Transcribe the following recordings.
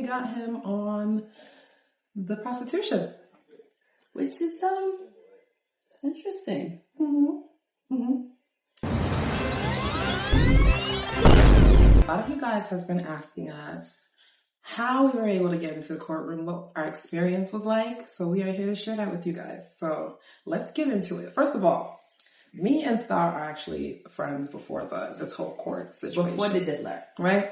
finally got him on the prostitution. Which is interesting. A lot of you guys has been asking us how we were able to get into the courtroom, what our experience was like. So we are here to share that with you guys. So let's get into it. First of all, me and Star are actually friends before this whole court situation. Before the diddler. Right?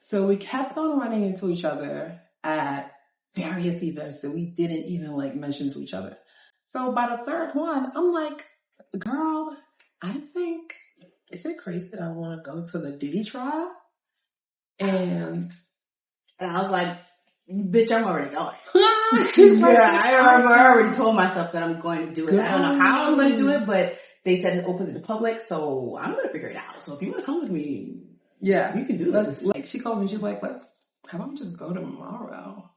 So we kept on running into each other at various events that we didn't even mention to each other. So by the third one, I'm like, girl, I think, is it crazy that I want to go to the Diddy trial? And I was like, bitch, I'm already going. I already told myself that I'm going to do it. I don't know how I'm going to do it, but they said it's open to the public, so I'm going to figure it out. So if you want to come with me, yeah, you can do this. She called me, she's like, how about we just go tomorrow?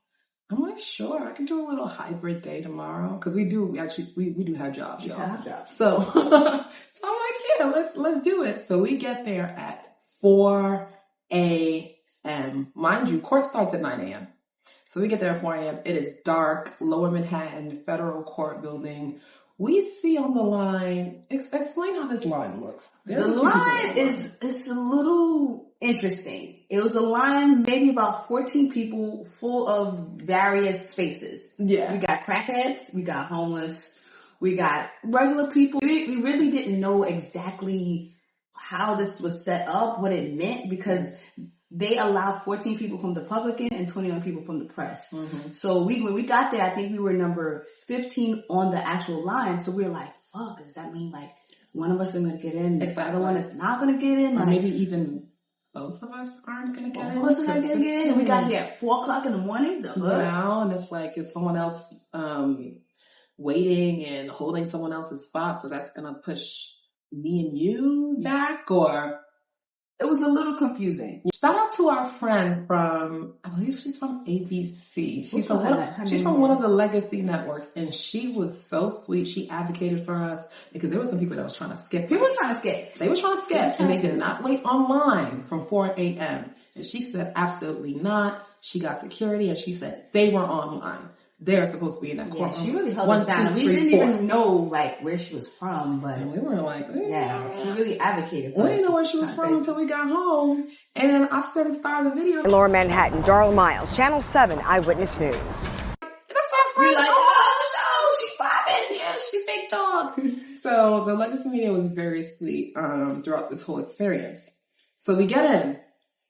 I'm like, sure, I can do a little hybrid day tomorrow. Because we do have jobs, y'all. Have jobs. So, I'm like, yeah, let's do it. So we get there at 4 a.m. Mind you, court starts at 9 a.m. So we get there at 4 a.m. It is dark, Lower Manhattan, Federal Court Building. We see on the line, explain how this line looks. The line is a little interesting. It was a line, maybe about 14 people, full of various faces. Yeah. We got crackheads, we got homeless, we got regular people. We really didn't know exactly how this was set up, what it meant, because they allowed 14 people from the public and 21 people from the press. Mm-hmm. So when we got there, I think we were number 15 on the actual line. So we were like, fuck, does that mean one of us is going to get in, the other one is not going to get in? Or maybe even both of us aren't going to get in. Both of us are going to get in. And we got here at 4 o'clock in the morning. And it's like, is someone else waiting and holding someone else's spot? So that's going to push me and you back, or... It was a little confusing. Shout out to our friend from, I believe she's from ABC. She's from one of the legacy networks, and she was so sweet. She advocated for us because there were some people that was trying to skip. People were trying to skip. They were trying to skip, and they did not wait online from 4 a.m. And she said, absolutely not. She got security, and she said they were online. They're supposed to be in that courtroom. Yeah, she really held us down. We didn't even know where she was from, but and we were like, she really advocated for us. We didn't know where she was from until we got home, and then I sent Star the video. In Lower Manhattan, Darla Miles, Channel 7 Eyewitness News. That's our friend. We're like, oh, she's popping. Yeah, she's big dog. So the legacy media was very sweet throughout this whole experience. So we get in.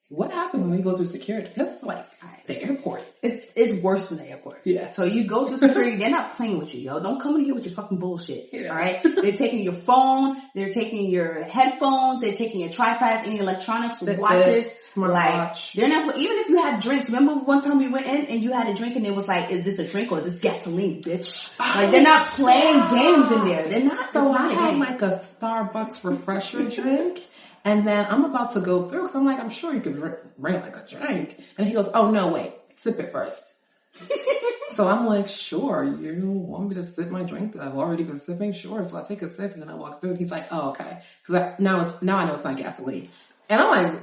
What happens when we go through security? This is like the airport. It's worse than the airport. Yeah. So you go through security, they're not playing with you, yo. Don't come in here with your fucking bullshit. Yeah. All right? They're taking your phone, they're taking your headphones, they're taking your tripods, any electronics, watches. Smartwatch. They're not, even if you have drinks. Remember one time we went in and you had a drink and it was like, is this a drink or is this gasoline, bitch? They're not playing games in there. They're not. So I had a Starbucks refresher drink. And then I'm about to go through because I'm like, I'm sure you can bring a drink. And he goes, oh no, wait, sip it first. So I'm like, sure, you want me to sip my drink that I've already been sipping? Sure. So I take a sip and then I walk through and he's like, oh, okay. Because now I know it's not gasoline. And I'm like,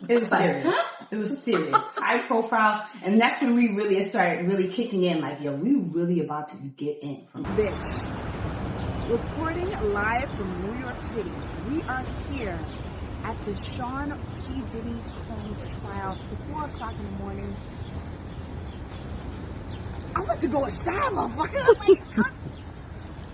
it was serious. It was serious. High profile. And that's when it started really kicking in yo, we really about to get in from bitch. Reporting live from New York City. We are here at the Sean P. Diddy Combs trial at 4 o'clock in the morning. I'm about to go aside, motherfucker.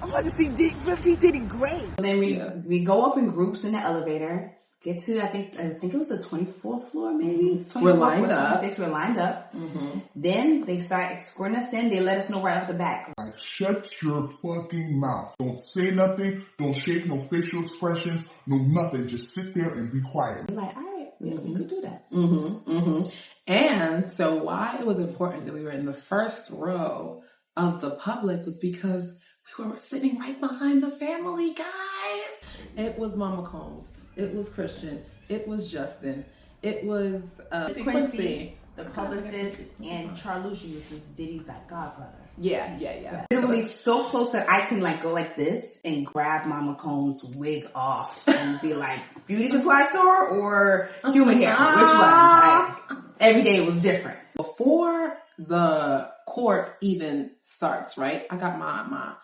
I'm about to see P. Diddy grave. Then we go up in groups in the elevator. Get to, I think it was the 24th floor, maybe. We're lined up. We're lined up. Mm-hmm. Then they start escorting us in. They let us know right off the bat. Shut your fucking mouth. Don't say nothing. Don't shake no facial expressions. No nothing. Just sit there and be quiet. We're like, all right, we could do that. Mm-hmm, mm-hmm. And so why it was important that we were in the first row of the public was because we were sitting right behind the family, guys. It was Mama Combs. It was Christian. It was Justin. It was Quincy, the publicist, and Charlucci was Diddy's godbrother. Yeah. Literally so close that I can go like this and grab Mama Combs' wig off and be like, beauty supply store or human hair? Which one? Every day was different. before the court even starts, right? I got my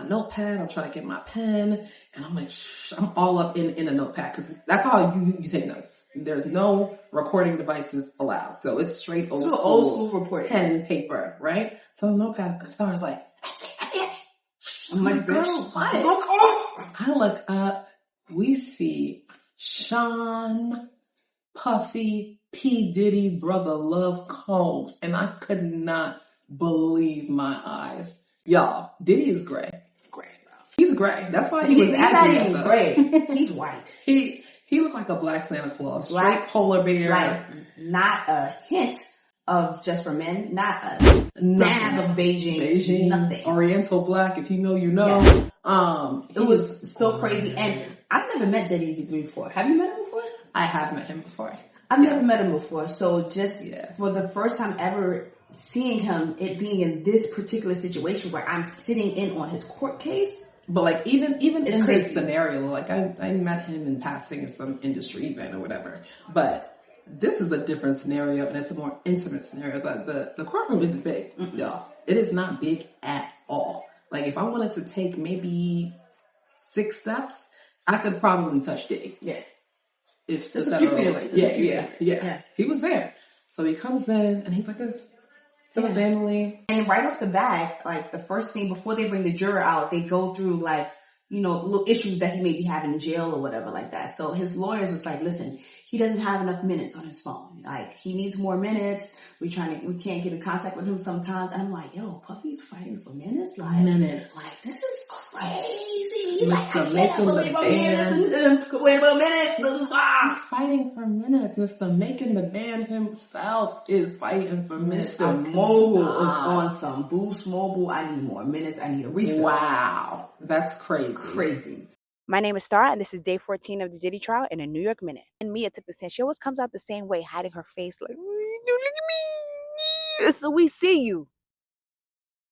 notepad. I'm trying to get my pen, and I'm like, I'm all up in a notepad because that's how you take notes. There's no recording devices allowed, so it's straight old school reporting, pen and paper, right? So the notepad starts like, I'm like, girl, what? I look up, we see Sean Puffy P. Diddy brother Love Combs, and I could not believe my eyes. Y'all, Diddy is gray. Gray, bro. He's gray. That's why he was not even gray. He's white. He looked like a black Santa Claus. Straight polar bear. Like, not a hint of Just for Men. Not a dab of Beijing. Nothing. Oriental black. If you know, you know. Yeah. It was so crazy. And I've never met Diddy before. Have you met him before? I have met him before. I've never met him before. So just for the first time ever seeing him, it being in this particular situation where I'm sitting in on his court case. But like even in crazy. this scenario, like I met him in passing at some industry event or whatever. But this is a different scenario, and it's a more intimate scenario. The courtroom isn't big, y'all. It is not big at all. Like if I wanted to take maybe 6 steps, I could probably touch Diddy. Yeah. If just a few feet away. Yeah. He was there. So he comes in and he's like this to the family. And right off the bat, like the first thing before they bring the juror out, they go through like, you know, little issues that he may be having in jail or whatever like that. So his lawyers was like, listen, he doesn't have enough minutes on his phone. Like he needs more minutes. We can't get in contact with him sometimes. And I'm like, yo, Puffy's fighting for minutes? Like this is crazy. Like I can't believe I'm minutes. He's fighting for minutes. Mr. Making the Band himself is fighting for minutes. Mr. Mobile is on some Boost Mobile. I need more minutes. I need a refill. Wow. That's crazy. Crazy. My name is Star, and this is day 14 of the Diddy trial in a New York Minute. And Mia took the stand. She always comes out the same way, hiding her face like, look at me. So we see you.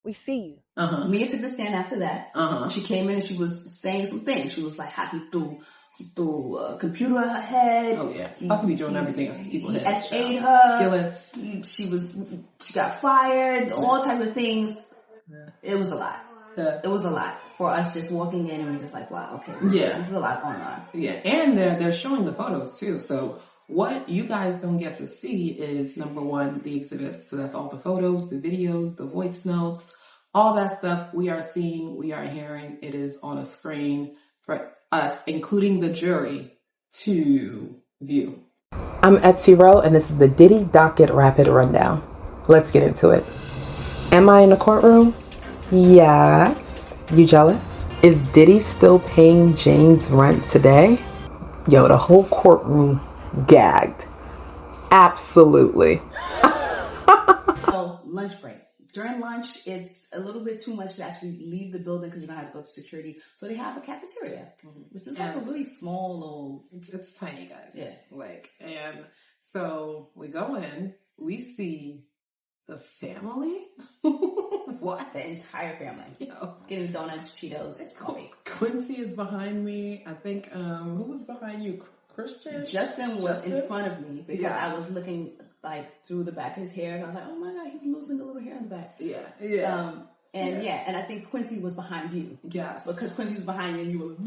We see you. Mia took the stand after that. She came in and she was saying some things. She was like, how he threw a computer at her head. Oh yeah. Puffy be doing everything else people he head. SA'd her. She got fired. All types of things. Yeah. It was a lot. Yeah. It was a lot for us just walking in and we're just like, wow, okay, this is a lot going on. Yeah, and they're showing the photos too. So what you guys don't get to see is number one, the exhibits. So that's all the photos, the videos, the voice notes, all that stuff we are seeing, we are hearing. It is on a screen for us, including the jury, to view. I'm Etsy Rowe, and this is the Diddy Docket Rapid Rundown. Let's get into it. Am I in the courtroom? Yes. You jealous? Is Diddy still paying Jane's rent today? Yo, the whole courtroom gagged. Absolutely. So, lunch break. During lunch, it's a little bit too much to actually leave the building because you're going to have to go to security. So they have a cafeteria, which is like a really small little... It's tiny, guys. Yeah. And so we go in, we see the family. What? The entire family. Yo. Getting donuts, Cheetos, coffee. Quincy is behind me. I think, who was behind you? Christian? Justin was in front of me because I was looking like through the back of his hair and I was like, oh my God, he's losing a little hair in the back. And I think Quincy was behind you. Yes. Because Quincy was behind you and you were like,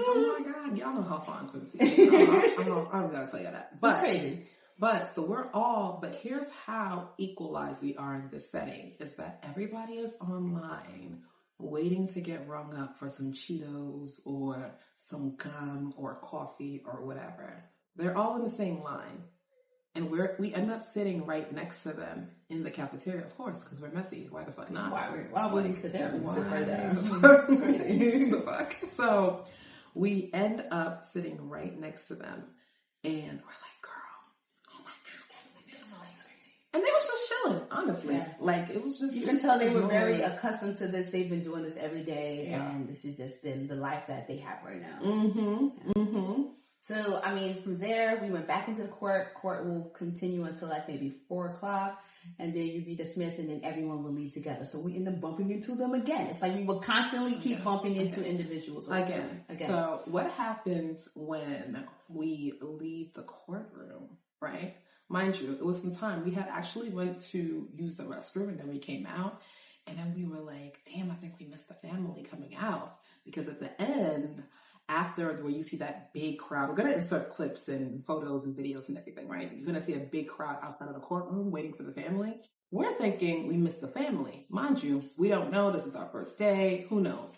oh my God, y'all know how fun Quincy is. I'm gonna tell you that. But, it's crazy. But here's how equalized we are in this setting, is that everybody is online waiting to get rung up for some Cheetos or some gum or coffee or whatever. They're all in the same line. And we end up sitting right next to them in the cafeteria, of course, because we're messy. Why the fuck not? Why would we sit there? We sit right there. The fuck? So we end up sitting right next to them, and we're like, girl, oh my God, this is crazy. And they were just chilling, honestly. Yeah. Like, it was just... You can tell they were very accustomed to this. They've been doing this every day, and this is just the life that they have right now. So, I mean, from there, we went back into the court. Court will continue until like maybe 4 o'clock, and then you'd be dismissed, and then everyone will leave together. So we end up bumping into them again. It's like we will constantly keep bumping into individuals again. So what happens when we leave the courtroom, right? Mind you, it was some time. We had actually went to use the restroom and then we came out and then we were like, damn, I think we missed the family coming out. Because at the end, after where you see that big crowd, we're going to insert clips and photos and videos and everything, right? You're going to see a big crowd outside of the courtroom waiting for the family. We're thinking we missed the family. Mind you, we don't know. This is our first day. Who knows?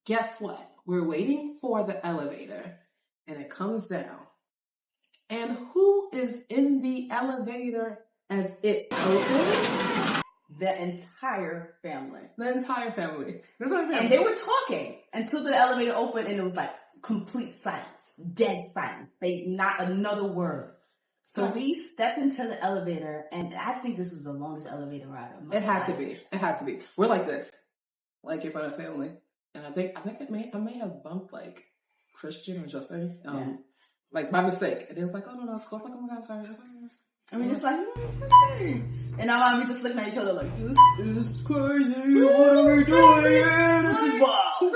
Guess what? We're waiting for the elevator and it comes down. And who is in the elevator as it opens? The entire family. The entire family. And they were talking until the elevator opened and it was like complete silence. Dead silence. Not another word. So we step into the elevator and I think this was the longest elevator ride of my life. It had to be. We're like this. Like in front of family. And I think I may have bumped like Christian or Justin. Like by mistake. And it was like, oh no, it's close. Like, oh my God, I'm sorry. And we're just like, hey. And now we just looking at each other like, this is crazy. What are we doing here? This is wild.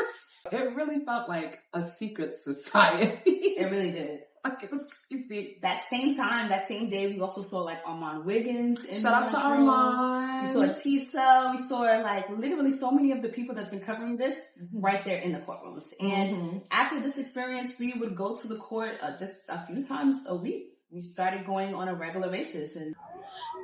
It really felt like a secret society. It really did. Like it was crazy. That same time, that same day, we also saw like Armand Wiggins. Shout out to Armand. We saw T-Cell. We saw like literally so many of the people that's been covering this right there in the courtrooms. And after this experience, we would go to the court just a few times a week. We started going on a regular basis. And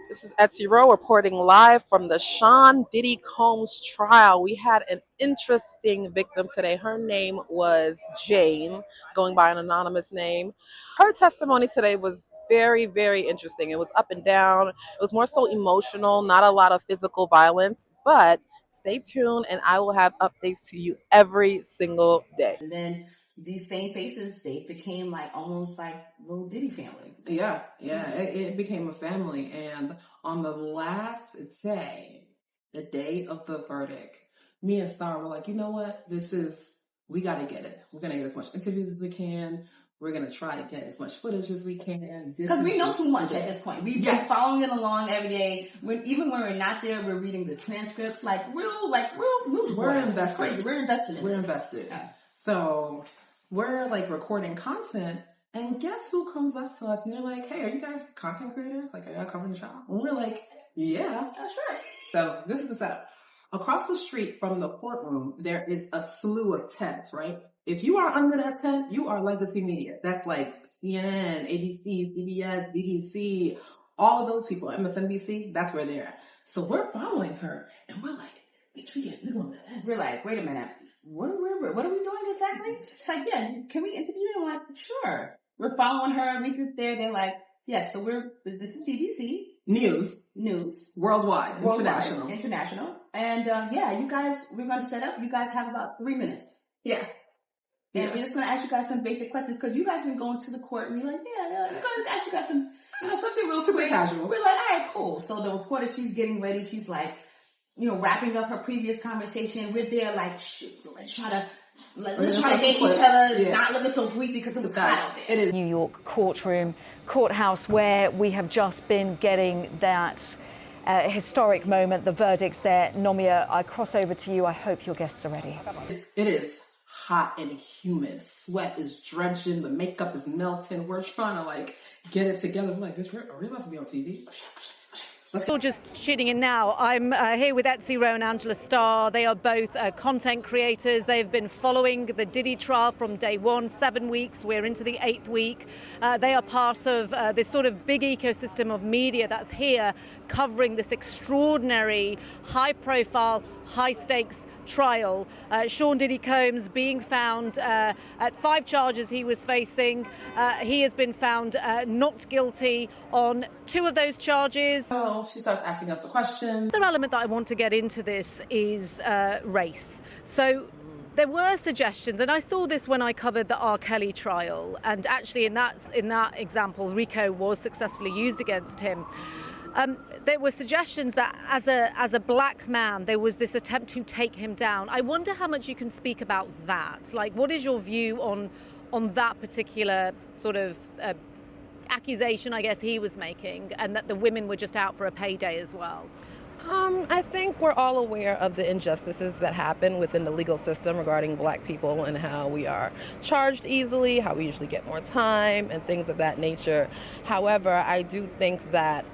this is Etsy Rowe reporting live from the Sean Diddy Combs trial. We had an interesting victim today. Her name was Jane, going by an anonymous name. Her testimony today was very, very interesting. It was up and down. It was more so emotional, not a lot of physical violence, but stay tuned and I will have updates to you every single day. And then these same faces, they became like almost like little Diddy family. Yeah. It became a family. And on the last day, the day of the verdict, me and Star were like, you know what? We got to get it. We're going to get as much interviews as we can. We're going to try to get as much footage as we can. Because we know too much at this point. We've been following it along every day. Even when we're not there, we're reading the transcripts. We're invested. We're invested. Yeah. So we're like recording content, and guess who comes up to us and they're like, hey, are you guys content creators? Like, are y'all covering the trial? And we're like, yeah. That's right. So this is the setup. Across the street from the courtroom, there is a slew of tents, right? If you are under that tent, you are legacy media. That's like CNN, ABC, CBS, BBC, all of those people, MSNBC, that's where they're at. So we're following her, and we're like, bitch, we're going to that. We're like, wait a minute. What are we doing exactly? She's like, yeah, can we interview you? I'm like, sure. We're following her. We get there. They're like, yes, so this is BBC. News. Worldwide. International. And, you guys, we're going to set up. You guys have about 3 minutes. Yeah. And we're just going to ask you guys some basic questions because you guys been going to the court and you're like, we're going to ask you guys some, something real quick. Casual. We're like, all right, cool. So the reporter, she's getting ready. She's like, wrapping up her previous conversation. We're there like, shoot, let's try to hate each other, not looking so greasy because it was hot out there. It is New York courthouse, where we have just been getting that historic moment, the verdicts there. Nomia, I cross over to you. I hope your guests are ready. It is hot and humid. Sweat is drenching. The makeup is melting. We're trying to get it together. We're like, are we about to be on TV? Still just tuning in now. I'm here with Roe and Angela Star. They are both content creators. They've been following the Diddy trial from day one, 7 weeks. We're into the 8th week. They are part of this sort of big ecosystem of media that's here covering this extraordinary, high-profile, high-stakes trial. Sean Diddy Combs being found at 5 charges he was facing. He has been found not guilty on 2 of those charges. So she starts asking us the questions. The element that I want to get into this is race. So there were suggestions, and I saw this when I covered the R. Kelly trial, and actually in that example, RICO was successfully used against him. There were suggestions that as a black man, there was this attempt to take him down. I wonder how much you can speak about that. Like, what is your view on that particular sort of accusation, I guess, he was making, and that the women were just out for a payday as well? I think we're all aware of the injustices that happen within the legal system regarding Black people and how we are charged easily, how we usually get more time, and things of that nature. However, I do think that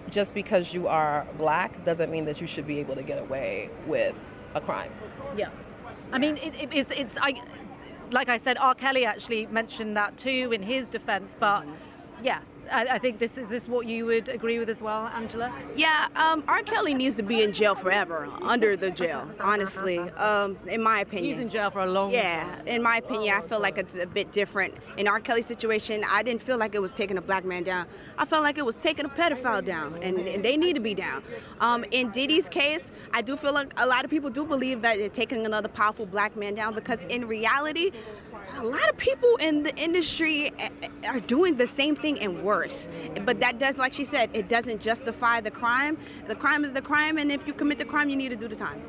just because you are Black doesn't mean that you should be able to get away with a crime. Yeah. I mean, like I said, R. Kelly actually mentioned that too in his defense, but yeah. I think is this what you would agree with as well, Angela? Yeah, R. Kelly needs to be in jail forever, under the jail, honestly, in my opinion. He's in jail for a long time. Yeah, in my opinion, I feel like it's a bit different. In R. Kelly's situation, I didn't feel like it was taking a Black man down. I felt like it was taking a pedophile down, and they need to be down. In Diddy's case, I do feel like a lot of people do believe that they're taking another powerful Black man down, because in reality, a lot of people in the industry are doing the same thing and worse. But that does, like she said, it doesn't justify the crime. The crime is the crime, and if you commit the crime, you need to do the time.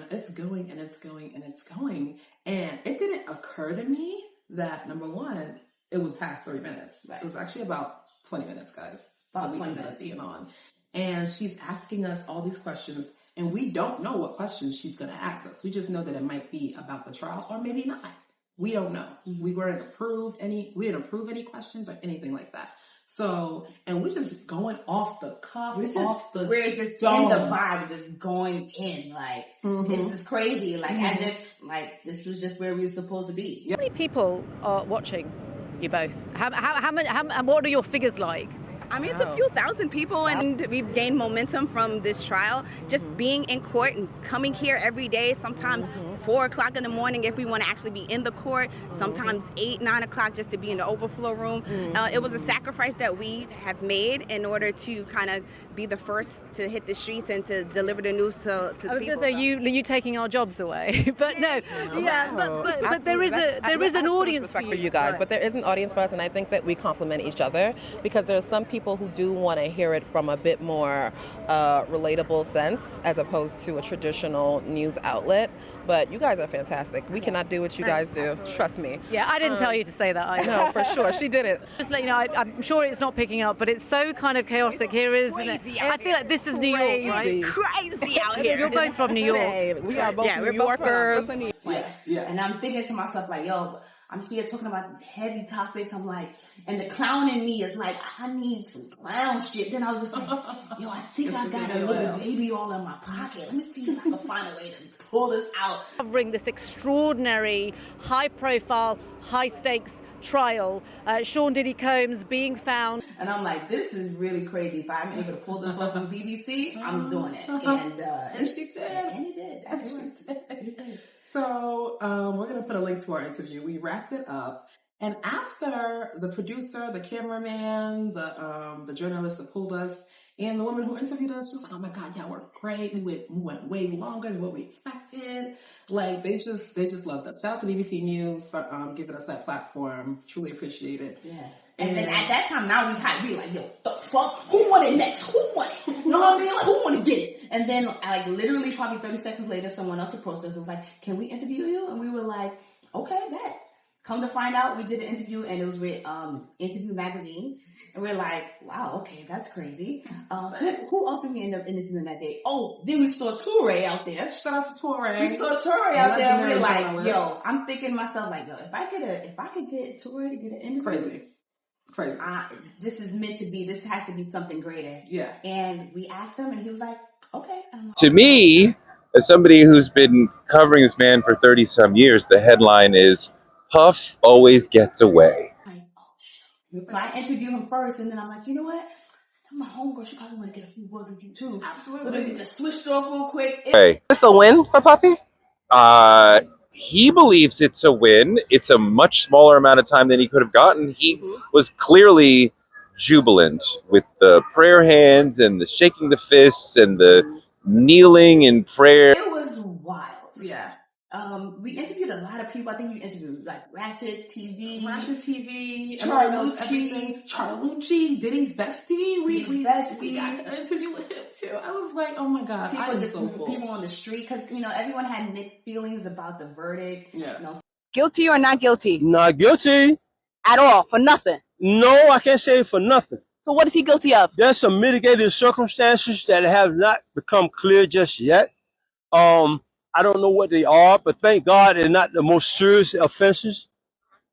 It's going and it's going and it's going. And it didn't occur to me that, number one, it was past 30 minutes. Right. It was actually about 20 minutes, guys. About 20 minutes. Being on. And she's asking us all these questions, and we don't know what questions she's going to ask us. We just know that it might be about the trial or maybe not. We don't know. We didn't approve any questions or anything like that. So, and we're just going off the cuff, we're just dome. in the vibe, just going in. Like, this is crazy. Like, as if, like, this was just where we were supposed to be. How many people are watching you both? How many, what are your figures like? I mean, it's a few thousand people, and we've gained momentum from this trial. Just being in court and coming here every day, sometimes 4 o'clock in the morning if we want to actually be in the court, sometimes 8, 9 o'clock just to be in the overflow room. It was a sacrifice that we have made in order to kind of be the first to hit the streets and to deliver the news to people. I was going to say, you taking our jobs away, but no, but there is an audience for you guys, but there is an audience for us, and I think that we complement each other, because there's some people who do want to hear it from a bit more relatable sense as opposed to a traditional news outlet. But you guys are fantastic. We cannot do what you guys do. Trust me. Yeah, I didn't tell you to say that. I know. No, for sure. She did it. Just let you know, I'm sure it's not picking up, but it's so kind of chaotic here, isn't it? I feel like this is New York, right? It's crazy out here. You're both from New York. We are both New Yorkers. Yeah. And I'm thinking to myself, like, yo, I'm here talking about these heavy topics. I'm like, and the clown in me is like, I need some clown shit. Then I was just like, yo, I think I got a little baby all in my pocket. Let me see if I can find a way to pull this out. Covering this extraordinary, high-profile, high-stakes trial, Sean Diddy Combs being found. And I'm like, this is really crazy. If I'm able to pull this off on BBC, I'm doing it. And she did. And he did. He did. So we're going to put a link to our interview. We wrapped it up. And after the producer, the cameraman, the journalist that pulled us, and the woman who interviewed us, she was like, oh my God, y'all were great. We went way longer than what we expected. Like, they just loved it. Shout out to BBC News for giving us that platform. Truly appreciate it. Yeah. And then at that time, now we like, yo, the fuck? Who won it next? Who won it? You know what I mean? Like, who want to get it? And then, like, literally probably 30 seconds later, someone else approached us and was like, can we interview you? And we were like, okay, bet. Come to find out, we did an interview, and it was with Interview Magazine. And we're like, wow, okay, that's crazy. Who else did we end up interviewing that day? Oh, then we saw Toure out there. Shout out to Toure. We saw Toure out there, and we're like, yo, I'm thinking to myself, like, yo, if I could get Toure to get an interview. Crazy. This is meant to be, this has to be something greater. Yeah. And we asked him, and he was like, okay. To me, as somebody who's been covering this man for 30-some years, the headline is, Puff always gets away. Like, oh, shit. So I interviewed him first, and then I'm like, you know what? My homegirl, she probably want to get a few words with you, too. Absolutely. So then we just switched off real quick. Hey. Is this a win for Puffy? He believes it's a win. It's a much smaller amount of time than he could have gotten. He was clearly jubilant with the prayer hands and the shaking the fists and the kneeling in prayer. It was wild. Yeah. We interviewed a lot of people. I think you interviewed like Ratchet TV, Charlucci, Diddy's bestie. We got an interview with him too. I was like, oh my God, people on the street, because everyone had mixed feelings about the verdict. Yeah. Guilty or not guilty? Not guilty. At all, for nothing. No, I can't say for nothing. So what is he guilty of? There's some mitigating circumstances that have not become clear just yet. I don't know what they are, but thank God they're not the most serious offenses,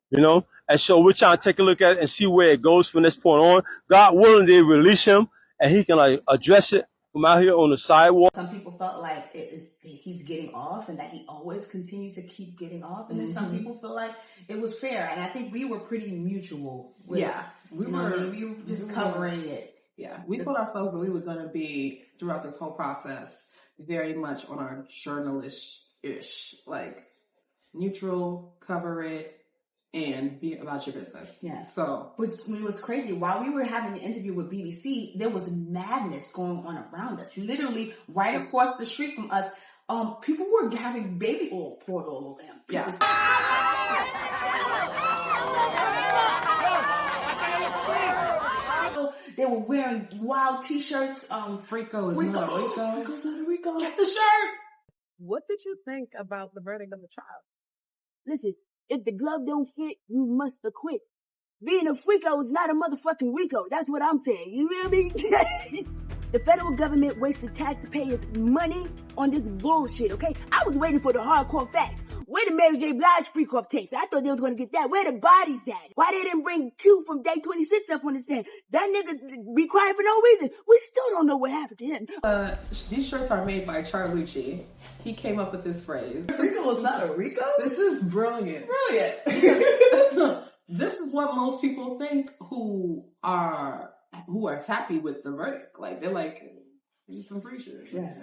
you know. And so we're trying to take a look at it and see where it goes from this point on. God willing, they release him and he can like address it from out here on the sidewalk. Some people felt like he's getting off and that he always continues to keep getting off. And then some people feel like it was fair. And I think we were pretty mutual. We were just covering it. Yeah, we told ourselves that we were going to be, throughout this whole process, very much on our journalish-ish, like neutral, cover it, and be about your business. Yeah. So, which was crazy. While we were having the interview with BBC, there was madness going on around us. Literally, right across the street from us, people were having baby oil poured all over them. Yeah. They were wearing wild t-shirts. Frico is not a Rico. Frico's not a Rico. Get the shirt. What did you think about the verdict of the trial? Listen, if the glove don't fit, you must acquit. Being a Frico is not a motherfucking Rico. That's what I'm saying. You know what I mean? The federal government wasted taxpayers' money on this bullshit, okay? I was waiting for the hardcore facts. Where the Mary J. Blige freak-off tapes? I thought they was going to get that. Where the bodies at? Why they didn't bring Q from Day 26 up on the stand? That nigga be crying for no reason. We still don't know what happened to him. These shirts are made by Charlucci. He came up with this phrase. Rico is not a Rico? This is brilliant. Brilliant. This is what most people think who are happy with the verdict. Like, they're like, he's some free shit. Yeah.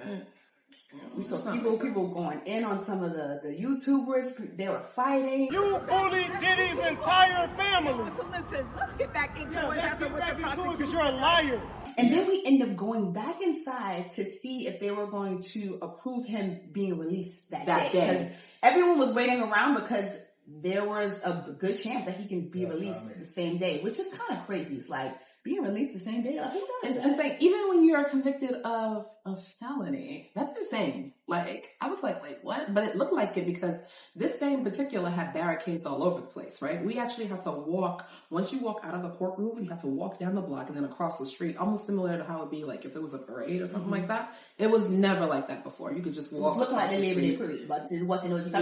We saw people going in on some of the YouTubers. They were fighting. You bullied Diddy's entire family. So listen, let's get back into what happened with the prosecution. Because you're a liar. And then we end up going back inside to see if they were going to approve him being released that day. Because everyone was waiting around because there was a good chance that he can be released the same day, which is kind of crazy. It's like, being released the same day, like, who does that? It's like, even when you're convicted of a felony, that's insane. Like, I was like, wait, what? But it looked like it because this day in particular had barricades all over the place, right? We actually had to walk, once you walk out of the courtroom, you have to walk down the block and then across the street, almost similar to how it'd be like if it was a parade or something like that. It was never like that before. You could just walk. It was looking like the Labor Day parade, but it wasn't. It was just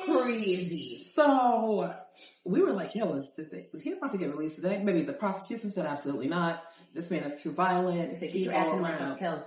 crazy. So we were like, yo, is he about to get released today? Maybe the prosecution said absolutely not. This man is too violent. They said, get your ass in my cell.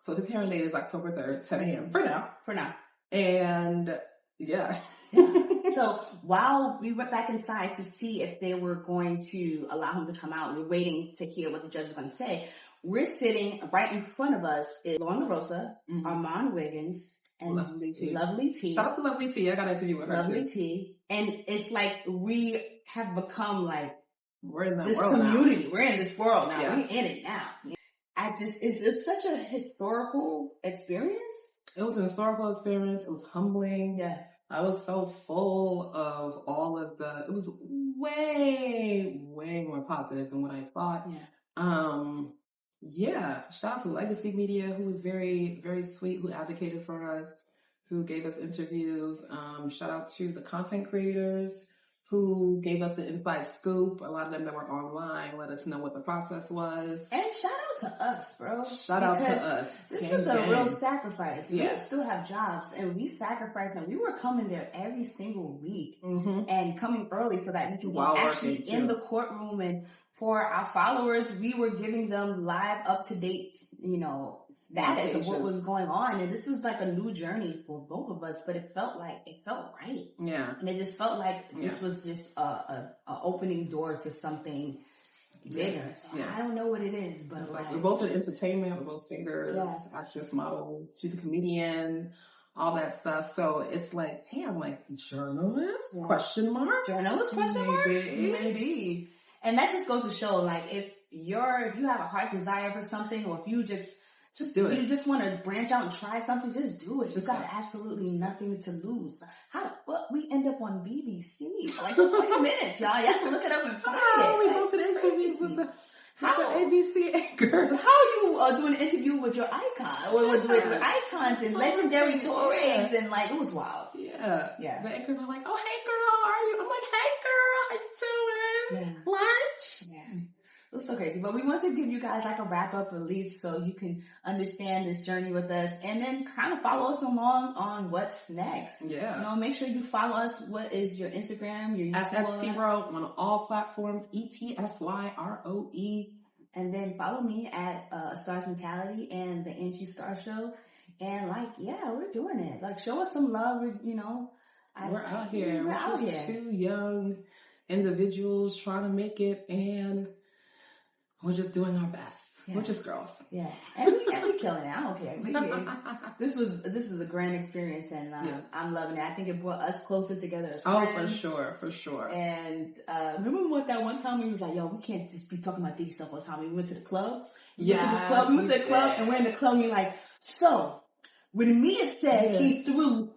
So his hearing date is October 3rd, 10 a.m. For now. And yeah. So while we went back inside to see if they were going to allow him to come out, we're waiting to hear what the judge is going to say. We're sitting right in front of us is Lauren LaRosa, Armand Wiggins, and Lovely T. Shout out to Lovely T. I got an interview with her Lovely T. And it's like we have become like we're in this community. Now. We're in this world now. Yeah. We're in it now. It's such a historical experience. It was an historical experience. It was humbling. Yeah. I was so full of all of it was way, way more positive than what I thought. Yeah. Shout out to Legacy Media, who was very, very sweet, who advocated for us, who gave us interviews. Shout out to the content creators who gave us the inside scoop. A lot of them that were online let us know what the process was. And shout out to us, bro. Shout out to us. This was a real sacrifice. Yeah. We still have jobs and we sacrificed, and we were coming there every single week and coming early so that we can be actually in the courtroom. And for our followers, we were giving them live, up-to-date, status of what was going on. And this was like a new journey for both of us, but it felt right. Yeah. And it just felt like this was just a opening door to something bigger. So I don't know what it is, but it's like we're both in entertainment, we're both singers, actress, models, she's a comedian, all that stuff. So it's like, damn, like journalist? Question mark? Journalist? Question mark? Maybe. And that just goes to show, like, if you have a heart desire for something, or if you just do it. You just want to branch out and try something, just do it. You've got absolutely nothing to lose. How the fuck we end up on BBC for like 20 minutes, y'all? You have to look it up and find it. We both did interviews with the ABC anchors. How you doing an interview with your icon? Or with icons and legendary Torres, and like, it was wild. Yeah. The anchors are like, oh, hey girl, how are you? I'm like, hey girl, how you doing? Lunch? was so crazy. But we want to give you guys like a wrap up at least so you can understand this journey with us and then kind of follow us along on what's next. Yeah. You know, make sure you follow us. What is your Instagram, your At YouTube? Etsyroe on all platforms, ETSYROE. And then follow me at A Star's Mentality and the Angie Star Show. And like, yeah, we're doing it. Like, show us some love. We're out here. We're out just here. 2 young individuals trying to make it, and we're just doing our best. Yeah. We're just girls. Yeah, and we killing it. I don't care. This is a grand experience, and I'm loving it. I think it brought us closer together as friends. Oh, for sure. And remember that one time we was like, yo, we can't just be talking about these stuff all the time. We went to the club. We went to the club, and we're in the club, and you're like, so when Mia said he threw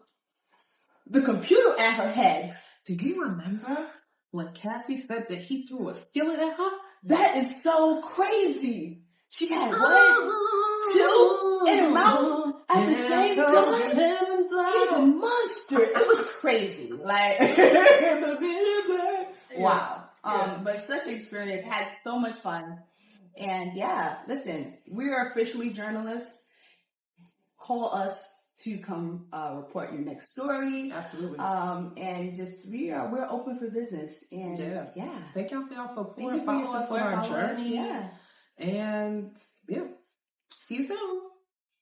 the computer at her head, do you remember when Cassie said that he threw a skillet at her? That is so crazy. She had 1, 2 in her mouth at the same time. He's a monster. It was crazy. Like, wow. But such an experience. Had so much fun. And yeah, listen, we are officially journalists. Call us to come report your next story. Absolutely. And just we're open for business. And yeah. Thank y'all for y'all support. Thank you for your support on our journey. Yeah. And yeah. See you soon.